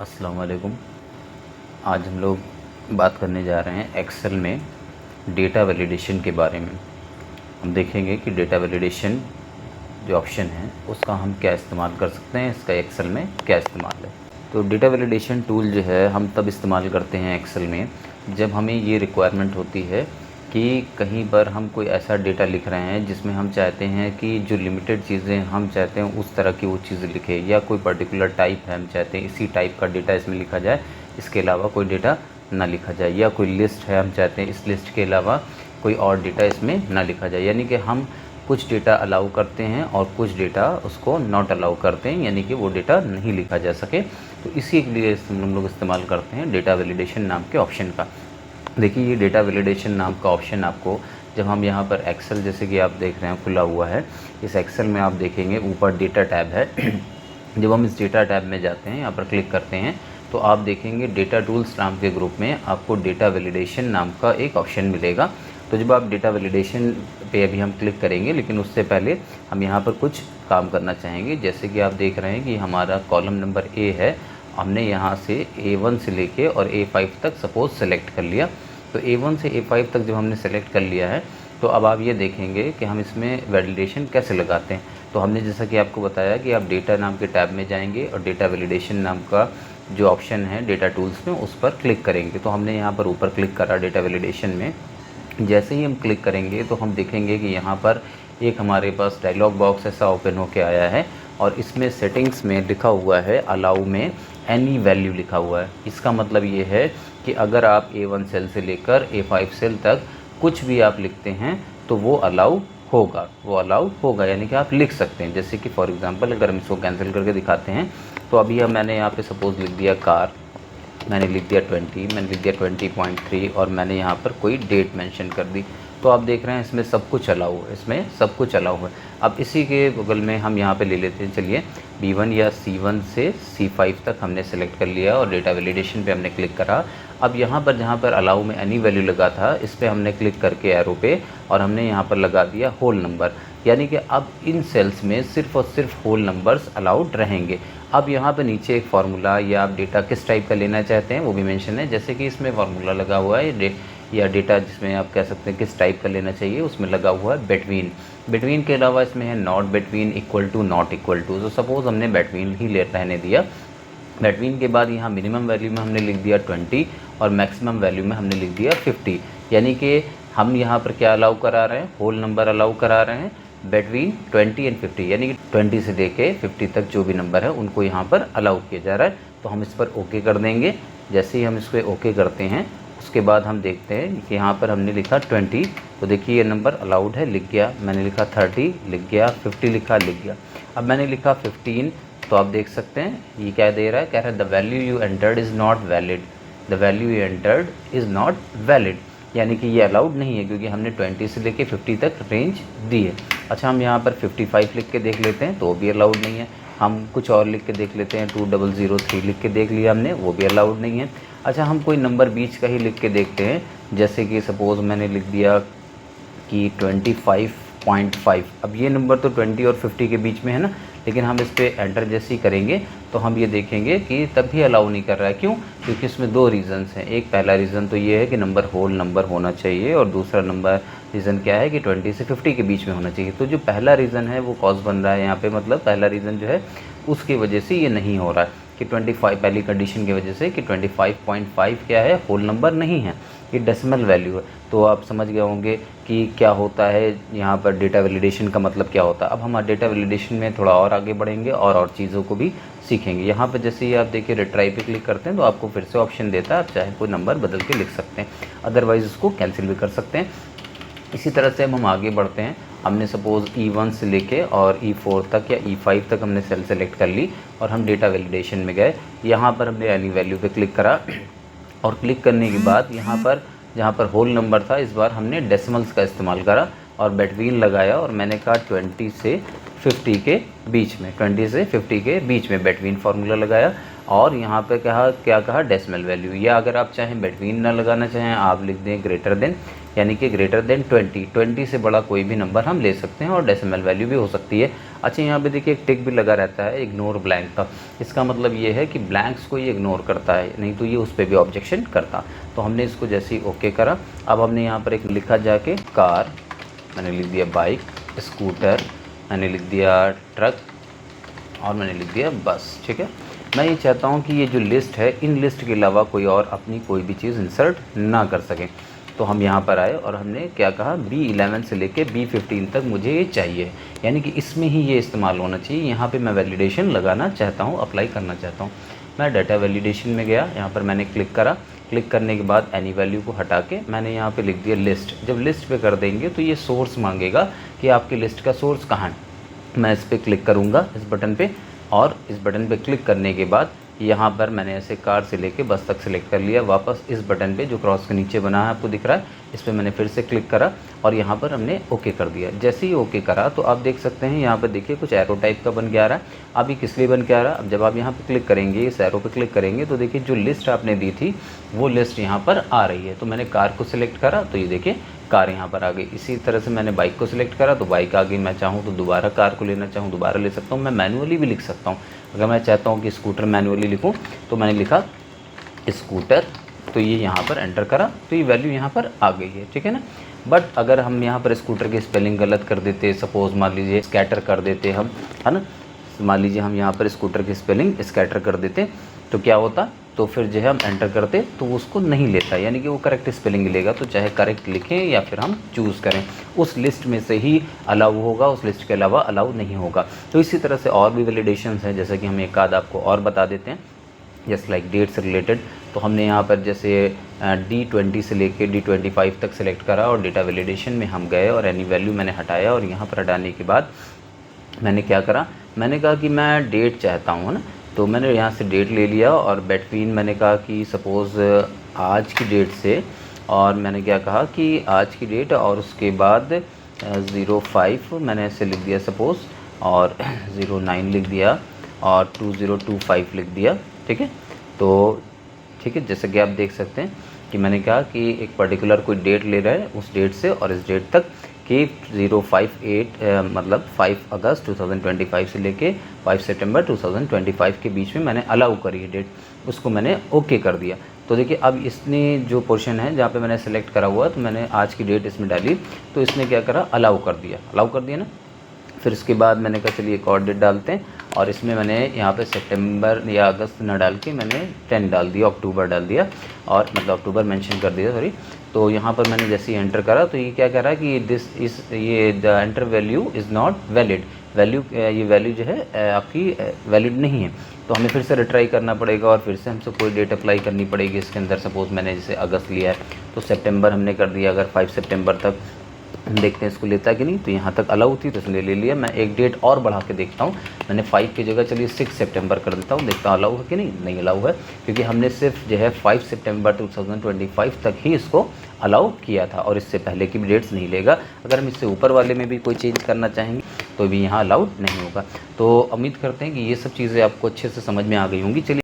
अस्सलाम वालेकुम। आज हम लोग बात करने जा रहे हैं एक्सेल में डेटा वैलिडेशन के बारे में। हम देखेंगे कि डेटा वैलिडेशन जो ऑप्शन है उसका हम क्या इस्तेमाल कर सकते हैं, इसका एक्सेल में क्या इस्तेमाल है। तो डेटा वैलिडेशन टूल जो है हम तब इस्तेमाल करते हैं एक्सेल में जब हमें ये रिक्वायरमेंट होती है कि कहीं पर हम कोई ऐसा डेटा लिख रहे हैं जिसमें हम चाहते हैं कि जो लिमिटेड चीज़ें हम चाहते हैं उस तरह की वो चीज़ें लिखे, या कोई पर्टिकुलर टाइप है हम चाहते हैं इसी टाइप का डेटा इसमें लिखा जाए, इसके अलावा कोई डेटा ना लिखा जाए, या कोई लिस्ट है हम चाहते हैं इस लिस्ट के अलावा कोई और डेटा इसमें ना लिखा जाए। यानी कि हम कुछ डेटा अलाउ करते हैं और कुछ डेटा उसको नॉट अलाउ करते हैं, यानी कि वो डेटा नहीं लिखा जा सके। तो इसी के लिए हम लोग इस्तेमाल करते हैं डेटा वैलिडेशन नाम के ऑप्शन का। देखिए, ये डेटा वैलिडेशन नाम का ऑप्शन आपको जब हम यहाँ पर एक्सेल जैसे कि आप देख रहे हैं खुला हुआ है, इस एक्सेल में आप देखेंगे ऊपर डेटा टैब है। जब हम इस डेटा टैब में जाते हैं, यहाँ पर क्लिक करते हैं, तो आप देखेंगे डेटा टूल्स नाम के ग्रुप में आपको डेटा वैलिडेशन नाम का एक ऑप्शन मिलेगा। तो जब आप डेटा वैलिडेशन पे अभी हम क्लिक करेंगे, लेकिन उससे पहले हम यहाँ पर कुछ काम करना चाहेंगे। जैसे कि आप देख रहे हैं कि हमारा कॉलम नंबर ए है, हमने यहाँ से A1 से लेके और A5 तक सपोज़ सेलेक्ट कर लिया। तो A1 से A5 तक जब हमने सेलेक्ट कर लिया है, तो अब आप ये देखेंगे कि हम इसमें वैलिडेशन कैसे लगाते हैं। तो हमने जैसा कि आपको बताया कि आप डेटा नाम के टैब में जाएंगे और डेटा वैलिडेशन नाम का जो ऑप्शन है डेटा टूल्स में उस पर क्लिक करेंगे। तो हमने यहाँ पर ऊपर क्लिक करा डेटा वैलिडेशन में। जैसे ही हम क्लिक करेंगे तो हम देखेंगे कि यहाँ पर एक हमारे पास डायलॉग बॉक्स ऐसा ओपन होके आया है और इसमें सेटिंग्स में लिखा हुआ है अलाउ में एनी वैल्यू लिखा हुआ है। इसका मतलब ये है कि अगर आप A1 सेल से लेकर A5 सेल तक कुछ भी आप लिखते हैं तो वो अलाउ होगा, यानी कि आप लिख सकते हैं। जैसे कि फॉर एग्जांपल अगर हम इसको कैंसिल करके दिखाते हैं, तो अभी मैंने यहाँ पे सपोज़ लिख दिया कार, मैंने लिख दिया 20, मैंने लिख दिया 20.3 और मैंने यहाँ पर कोई डेट मेंशन कर दी। तो आप देख रहे हैं इसमें सब कुछ अलाउ है, इसमें सब कुछ अलाउ है। अब इसी के बगल में हम यहाँ पे ले लेते हैं, चलिए B1 या C1 से C5 तक हमने सेलेक्ट कर लिया और डेटा वैलिडेशन पे हमने क्लिक करा। अब यहाँ पर जहाँ पर अलाउ में एनी वैल्यू लगा था, इस पर हमने क्लिक करके एरो पे और हमने यहाँ पर लगा दिया होल नंबर, यानी कि अब इन सेल्स में सिर्फ और सिर्फ होल नंबर्स अलाउड रहेंगे। अब यहाँ पर नीचे एक फार्मूला या आप डेटा किस टाइप का लेना चाहते हैं वो भी मेंशन है। जैसे कि इसमें फार्मूला लगा हुआ है या डेटा जिसमें आप कह सकते हैं किस टाइप का लेना चाहिए, उसमें लगा हुआ है बिटवीन के अलावा इसमें है not between, equal to, not equal to. तो सपोज़ हमने बिटवीन ही रहने दिया। बिटवीन के बाद यहाँ मिनिमम वैल्यू में हमने लिख दिया 20 और मैक्सिमम वैल्यू में हमने लिख दिया 50, यानी कि हम यहाँ पर क्या अलाउ करा रहे हैं, होल नंबर अलाउ करा रहे हैं बिटवीन 20 एंड 50, यानी कि 20 से लेके 50 तक जो भी नंबर है उनको यहाँ पर अलाउ किया जा रहा है। तो हम इस पर ओके कर देंगे। जैसे ही हम इस पर ओके करते हैं उसके बाद हम देखते हैं कि यहाँ पर हमने लिखा 20, तो देखिए ये नंबर अलाउड है, लिख गया। मैंने लिखा 30, लिख गया। 50 लिखा, लिख गया। अब मैंने लिखा 15, तो आप देख सकते हैं ये क्या दे रहा है, कह रहा है the value you entered is not valid, the value you entered is not valid, यानी कि ये अलाउड नहीं है क्योंकि हमने 20 से लेके 50 तक रेंज दी है। अच्छा, हम यहाँ पर 55 लिख के देख लेते हैं तो वो भी अलाउड नहीं है। हम कुछ और लिख के देख लेते हैं, 2003 लिख के देख लिया हमने, वो भी अलाउड नहीं है। अच्छा, हम कोई नंबर बीच का ही लिख के देखते हैं, जैसे कि सपोज़ मैंने लिख दिया कि 25.5। अब ये नंबर तो 20 और 50 के बीच में है ना, लेकिन हम इस पर एंटर जैसे ही करेंगे तो हम ये देखेंगे कि तब भी अलाउ नहीं कर रहा है। क्यों? क्योंकि इसमें दो रीज़न्स हैं। एक पहला रीज़न तो ये है कि नंबर होल नंबर होना चाहिए और दूसरा रीज़न क्या है कि 20 से 50 के बीच में होना चाहिए। तो जो पहला रीज़न है वो कॉज बन रहा है यहाँ पे, मतलब पहला रीज़न जो है उसकी वजह से ये नहीं हो रहा है कि 25, पहली कंडीशन की वजह से कि 25.5 क्या है, होल नंबर नहीं है, ये डेसिमल वैल्यू है। तो आप समझ गए होंगे कि क्या होता है यहाँ पर डेटा वैलिडेशन का मतलब क्या होता है। अब हम डेटा वैलिडेशन में थोड़ा और आगे बढ़ेंगे और चीज़ों को भी सीखेंगे। यहाँ पर जैसे ही आप देखिए रिट्राई पे क्लिक करते हैं तो आपको फिर से ऑप्शन देता है, आप चाहे कोई नंबर बदल के लिख सकते हैं, अदरवाइज़ उसको कैंसिल भी कर सकते हैं। इसी तरह से हम आगे बढ़ते हैं। हमने सपोज़ E1 से लेके और E4 तक या E5 तक हमने सेल सेलेक्ट कर ली और हम डेटा वैलिडेशन में गए। यहाँ पर हमने एनी वैल्यू पे क्लिक करा और क्लिक करने के बाद यहाँ पर जहाँ पर होल नंबर था इस बार हमने डेसिमल्स का इस्तेमाल करा और बिटवीन लगाया और मैंने कहा 20 से 50 के बीच में, 20 से 50 के बीच में बिटवीन फार्मूला लगाया और यहाँ पे क्या कहा डेसिमल वैल्यू, या अगर आप चाहें बिटवीन ना लगाना चाहें आप लिख दें ग्रेटर देन, यानी कि ग्रेटर देन 20 से बड़ा कोई भी नंबर हम ले सकते हैं और डेसिमल वैल्यू भी हो सकती है। अच्छा, यहाँ पे देखिए एक टिक भी लगा रहता है इग्नोर ब्लैंक का। इसका मतलब ये है कि ब्लैंक्स को ये इग्नोर करता है, नहीं तो ये उस पर भी ऑब्जेक्शन करता। तो हमने इसको जैसे ही ओके करा, अब हमने यहाँ पर एक लिखा जाके कार, मैंने लिख दिया बाइक, स्कूटर मैंने लिख दिया, ट्रक और मैंने लिख दिया बस। ठीक है, मैं ये चाहता हूँ कि ये जो लिस्ट है, इन लिस्ट के अलावा कोई और अपनी कोई भी चीज़ इंसर्ट ना कर सके। तो हम यहाँ पर आए और हमने क्या कहा, B11 से लेके B15 तक मुझे ये चाहिए, यानी कि इसमें ही ये इस्तेमाल होना चाहिए। यहाँ पे मैं वैलिडेशन लगाना चाहता हूँ, अप्लाई करना चाहता हूँ। मैं डाटा वैलिडेशन में गया, यहाँ पर मैंने क्लिक करा। क्लिक करने के बाद एनी वैल्यू को हटा के मैंने यहाँ पे लिख दिया लिस्ट। जब लिस्ट पे कर देंगे तो ये सोर्स मांगेगा कि आपकी लिस्ट का सोर्स कहाँ है। मैं इस पर क्लिक करूँगा, इस बटन पे, और इस बटन पे क्लिक करने के बाद यहाँ पर मैंने ऐसे कार से लेके बस तक सिलेक्ट कर लिया। वापस इस बटन पे जो क्रॉस के नीचे बना है आपको दिख रहा है, इस पर मैंने फिर से क्लिक करा और यहाँ पर हमने ओके कर दिया। जैसे ही ओके करा तो आप देख सकते हैं यहाँ पर देखिए कुछ एरो टाइप का बन के आ रहा है। अब ये किस लिए बन के आ रहा है, अब जब आप यहाँ पर क्लिक करेंगे, इस एरो पर क्लिक करेंगे तो देखिए जो लिस्ट आपने दी थी वो लिस्ट यहाँ पर आ रही है। तो मैंने कार को सिलेक्ट करा तो ये देखिए कार यहाँ पर आ गई। इसी तरह से मैंने बाइक को सिलेक्ट करा तो बाइक आ गई। मैं चाहूँ तो दोबारा कार को लेना चाहूँ दोबारा ले सकता हूँ। मैं मैनुअली भी लिख सकता हूँ। अगर मैं चाहता हूँ कि स्कूटर मैनुअली लिखूँ तो मैंने लिखा स्कूटर, तो ये यहाँ पर एंटर करा तो ये वैल्यू यहाँ पर आ गई है। ठीक है ना। बट अगर हम यहाँ पर स्कूटर की स्पेलिंग गलत कर देते, सपोज़ मान लीजिए स्कैटर कर देते हम, है ना, मान लीजिए हम यहाँ पर स्कूटर की स्पेलिंग स्कैटर कर देते तो क्या होता, तो फिर जो है हम एंटर करते तो उसको नहीं लेता, यानी कि वो करेक्ट स्पेलिंग लेगा। तो चाहे करेक्ट लिखें या फिर हम चूज़ करें, उस लिस्ट में से ही अलाउ होगा, उस लिस्ट के अलावा अलाउ नहीं होगा। तो इसी तरह से और भी वैलिडेशंस हैं, जैसे कि हम एक आध आपको और बता देते हैं। जस्ट लाइक डेट से रिलेटेड, तो हमने यहाँ पर जैसे D20 से लेके D25 तक सिलेक्ट करा और डेटा वैलिडेशन में हम गए और एनी वैल्यू मैंने हटाया। और यहाँ पर हटाने के बाद मैंने क्या करा, मैंने कहा कि मैं डेट चाहता हूँ, है ना। तो मैंने यहाँ से डेट ले लिया और बिटवीन मैंने कहा कि सपोज़ आज की डेट से, और मैंने क्या कहा कि आज की डेट और उसके बाद 05 मैंने ऐसे लिख दिया सपोज़, और 09 लिख दिया और 2025 लिख दिया। ठीक है, तो ठीक है, जैसे कि आप देख सकते हैं कि मैंने कहा कि एक पर्टिकुलर कोई डेट ले रहा है, उस डेट से और इस डेट तक कि 058 मतलब 5 अगस्त 2025 से लेके 5 सितंबर 2025 के बीच में मैंने अलाउ करी है डेट, उसको मैंने ओके कर दिया। तो देखिए अब इसने जो पोर्शन है जहाँ पे मैंने सेलेक्ट करा हुआ, तो मैंने आज की डेट इसमें डाली, तो इसने क्या करा, अलाउ कर दिया ना। फिर उसके बाद मैंने कहा चलिए एक और डेट डालते हैं, और इसमें मैंने यहाँ पे सितंबर या अगस्त न डाल के मैंने 10 डाल दिया, अक्टूबर डाल दिया, और मतलब अक्टूबर मेंशन कर दिया, सॉरी। तो यहाँ पर मैंने जैसे ही एंटर करा तो ये क्या कह रहा है कि दिस इस ये the enter value is not valid, ये वैल्यू जो है आपकी वैलिड नहीं है। तो हमें फिर से रिट्राई करना पड़ेगा और फिर से हमसे कोई डेट अप्लाई करनी पड़ेगी इसके अंदर। सपोज़ मैंने जैसे अगस्त लिया है तो सितंबर हमने कर दिया, अगर 5 सितंबर तक देखते हैं इसको लेता है कि नहीं। तो यहाँ तक अलाउ थी तो इसने ले लिया। मैं एक डेट और बढ़ा के देखता हूँ, मैंने 5 की जगह चलिए 6 सितंबर कर देता हूँ, देखता हूँ अलाउ है कि नहीं अलाउ है, क्योंकि हमने सिर्फ जो है 5 सितंबर 2025 तक ही इसको अलाउ किया था और इससे पहले की भी डेट्स नहीं लेगा। अगर हम इससे ऊपर वाले में भी कोई चेंज करना चाहेंगे तो भी यहाँ अलाउड नहीं होगा। तो उम्मीद करते हैं कि ये सब चीज़ें आपको अच्छे से समझ में आ गई होंगी। चलिए